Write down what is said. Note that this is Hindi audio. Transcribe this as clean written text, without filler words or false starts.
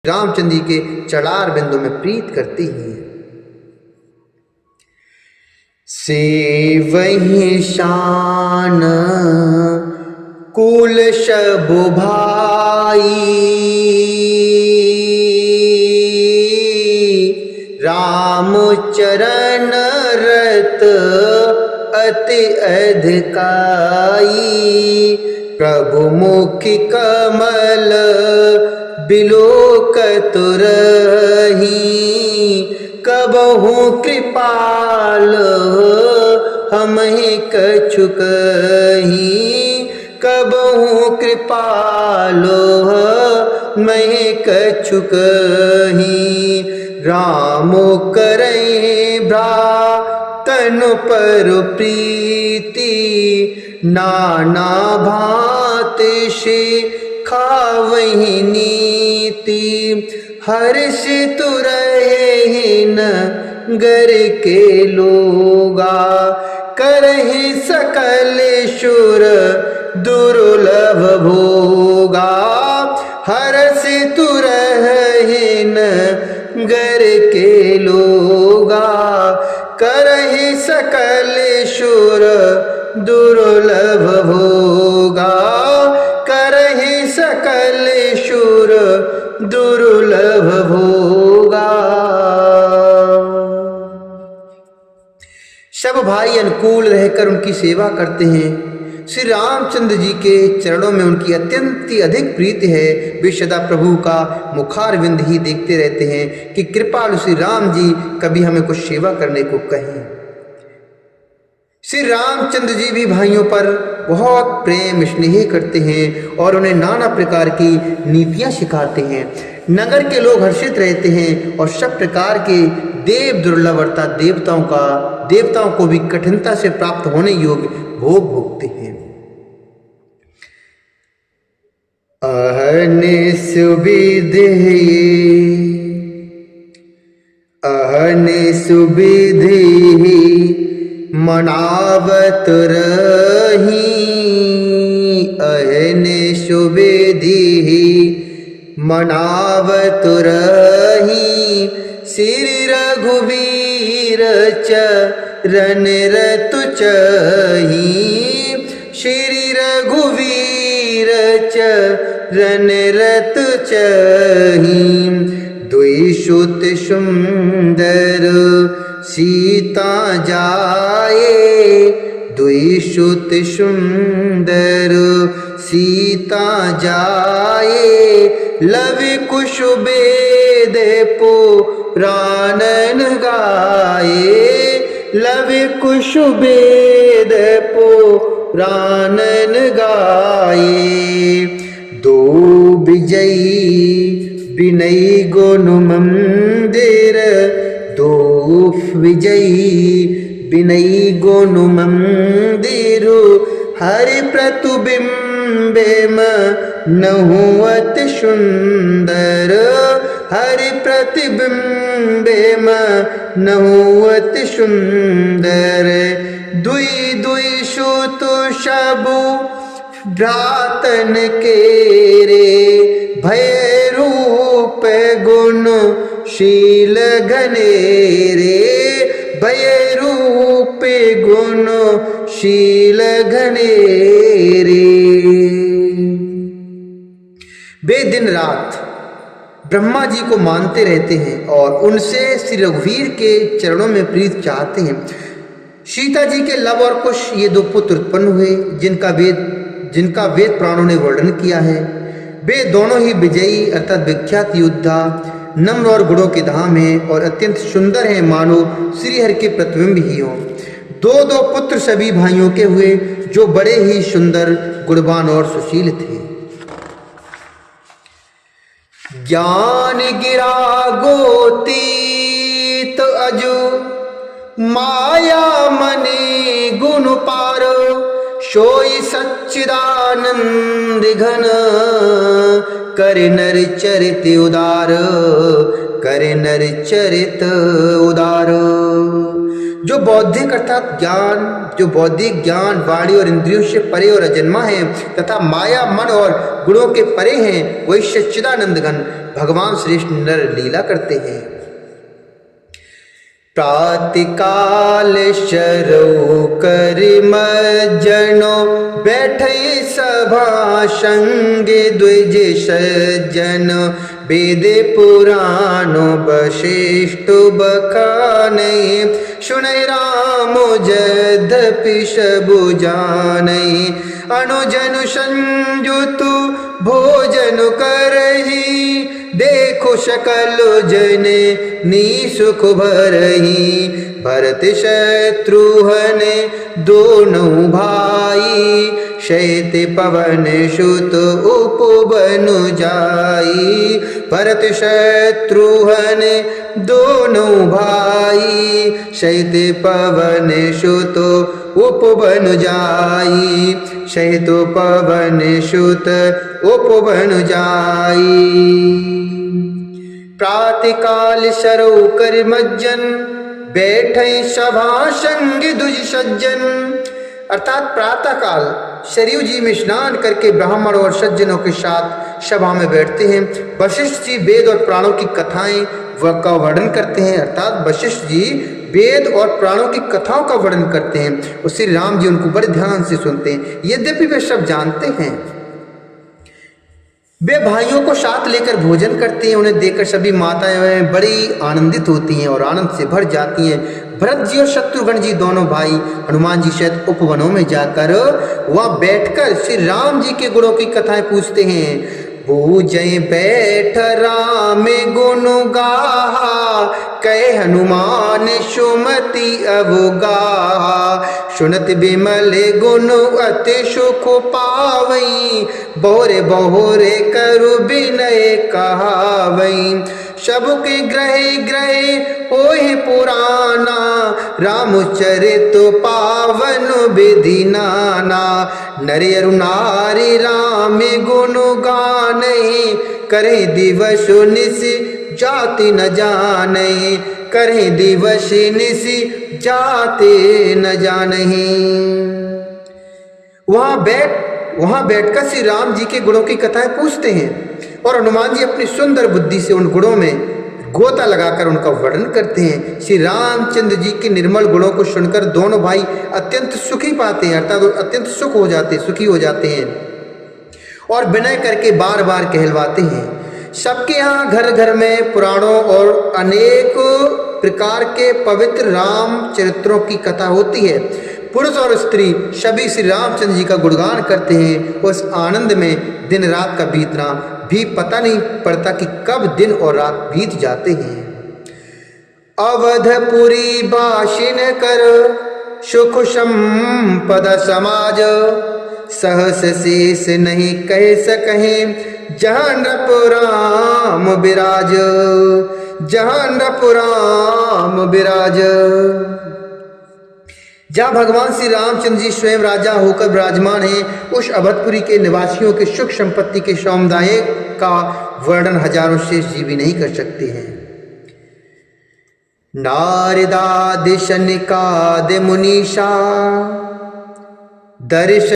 रामचंद्र जी के चढ़ार बिंदु में प्रीत करती हैं। से वही शान कुल सब भाई, राम चरण रत अति अधिकाई, प्रभु मुखि कमल बिलोकत रही, कबहु कृपाल हमहि कछु कही, कबहु कृपालो मैं कछु कही, राम करई भ्रातन पर प्रीति, नाना भांति से खावहि नीति, हर्षित रहे नगर के लोगा, करहि सकल सुर दुर्लभ भोगा, हर्षित रहे नगर के लोगा, करहि सकल सुर दुर्लभ भोगा, करहि सकल सुर दुर्लभ भोगा। सब भाई अनुकूल रहकर उनकी सेवा करते हैं। श्री रामचंद्र जी के चरणों में उनकी अत्यंत ही अधिक प्रीति है। वे सदा प्रभु का मुखारविंद ही देखते रहते हैं कि कृपालु श्री राम जी कभी हमें कुछ सेवा करने को कहें। श्री रामचंद्र जी भी भाइयों पर बहुत प्रेम स्नेह करते हैं और उन्हें नाना प्रकार की नीतियां सिखाते हैं। नगर के लोग हर्षित रहते हैं और सब प्रकार के देव दुर्लभ अर्थात देवताओं को भी कठिनता से प्राप्त होने योग्य भोग भोगते हैं। अहने सुविधि मनावत रही, अहने सुविधि मनावत रही, श्री रघुवीर चरण रतु चही, श्री रघुवीर चरण रतु चही, दुई सुत सुंदर सीता जाए, दुई सुत सुंदर सीता जाए, लवि कुश वेद पुराणन गाए, लवि कुश वेद पुराणन गाए, दो विजयी विनय गुण मंदिर, दो विजयी विनय गुण मंदिर, हरि प्रतिबिंबे नहुवत सुंदर, हरि प्रतिबिंबे नहुवत सुंदर, दुई दुई सुत सबु भ्रातन के रे, भय रूप गुण शील घनेरे, भय रूप गुण शील घनेरे। वे दिन रात ब्रह्मा जी को मानते रहते हैं और उनसे श्री रघुवीर के चरणों में प्रीत चाहते हैं। सीता जी के लव और कुश ये दो पुत्र उत्पन्न हुए जिनका वेद पुराणों ने वर्णन किया है। वे दोनों ही विजयी अर्थात विख्यात योद्धा, नम्र और गुणों के धाम हैं और अत्यंत सुंदर हैं, मानो श्रीहरि के प्रतिबिंब ही हो। दो दो पुत्र सभी भाइयों के हुए जो बड़े ही सुंदर, गुणवान और सुशील थे। ज्ञान गिरा गोतीत अजु, माया मने गुण पार, सोई सच्चिदानंद घन, करे नर चरित उदार, करे नर चरित उदार। जो बौद्धिक अर्थात ज्ञान, जो बौद्धिक ज्ञान वाणी और इंद्रियों से परे और अजन्मा है तथा माया मन और गुणों के परे हैं, वही सच्चिदानंद घन भगवान श्रेष्ठ नर लीला करते हैं। प्रातकाल शरौ करि मज्जनो बैठै सभा संगे द्विज सज्जन वेद पुराण वशिष्ठ बखानै सुनै राम यद्यपि सबु जानै अनुजन संयुत भोजन करहि देखो सकल जन निसुख भरहि भरत शत्रुघ्न दोनों भाई शैत पवन सुत उपवन जाई भरत शत्रुघ्न दोनों भाई शैत पवन सुत उपवन जाई शैत पवन सुत उपवन जाई। प्रातकाल शरौ करि मज्जन बैठै सभा संग द्विज सज्जन, अर्थात प्रातः काल शरयू जी में स्नान करके ब्राह्मण और सज्जनों के साथ सभा में बैठते हैं। वशिष्ठ जी वेद और प्राणों की कथाएं का वर्णन करते हैं, अर्थात वशिष्ठ जी वेद और प्राणों की कथाओं का वर्णन करते हैं और श्री राम जी उनको बड़े ध्यान से सुनते हैं। यद्यपि वे सब जानते हैं, वे भाइयों को साथ लेकर भोजन करते हैं। उन्हें देखकर सभी माताएं बड़ी आनंदित होती हैं और आनंद से भर जाती हैं। भरत जी और शत्रुघ्न जी दोनों भाई हनुमान जी शायद उपवनों में जाकर वहां बैठकर श्री राम जी के गुणों की कथाएं पूछते हैं। बूझे बैठ राम गुण गाहा कह हनुमान सुमति अवगाहा सुनत विमल गुण अति सुख पावई बहुरे बहुरे करु विनय कहावई सबके ग्रहे ग्रहे होए पुराना रामचरित पावन विधि नाना नरे अरु नारी राम गुण गाने करे दिवस निश जाति न जाने करे दिवस निश जाति न जाने। वहां बैठकर श्री राम जी के गुणों की कथाएं पूछते हैं और हनुमान जी अपनी सुंदर बुद्धि से उन गुणों में गोता लगाकर उनका वर्णन करते हैं। श्री रामचंद्र जी के निर्मल गुणों को सुनकर दोनों भाई अत्यंत सुखी पाते हैं, अर्थात अत्यंत सुखी हो जाते हैं और विनय करके बार बार कहलवाते हैं। सबके यहाँ घर घर में पुराणों और अनेक प्रकार के पवित्र राम चरित्रों की कथा होती है। पुरुष और स्त्री सभी श्री रामचंद्र जी का गुणगान करते हैं। उस आनंद में दिन रात का बीतना भी पता नहीं पड़ता कि कब दिन और रात बीत जाते हैं। अवधपुरी बाशिन कर सुख संपदा समाज सहस शेष नहीं कह सकें जहाँ नृपुराम विराज जहाँ नृपुराम विराज। जहाँ भगवान श्री रामचंद्र जी स्वयं राजा होकर विराजमान हैं, उस अवधपुरी के निवासियों के सुख संपत्ति के सौंदर्य का वर्णन हजारों शेष जी भी नहीं कर सकते हैं। नारदादि शनिकादि मुनीषा दर्श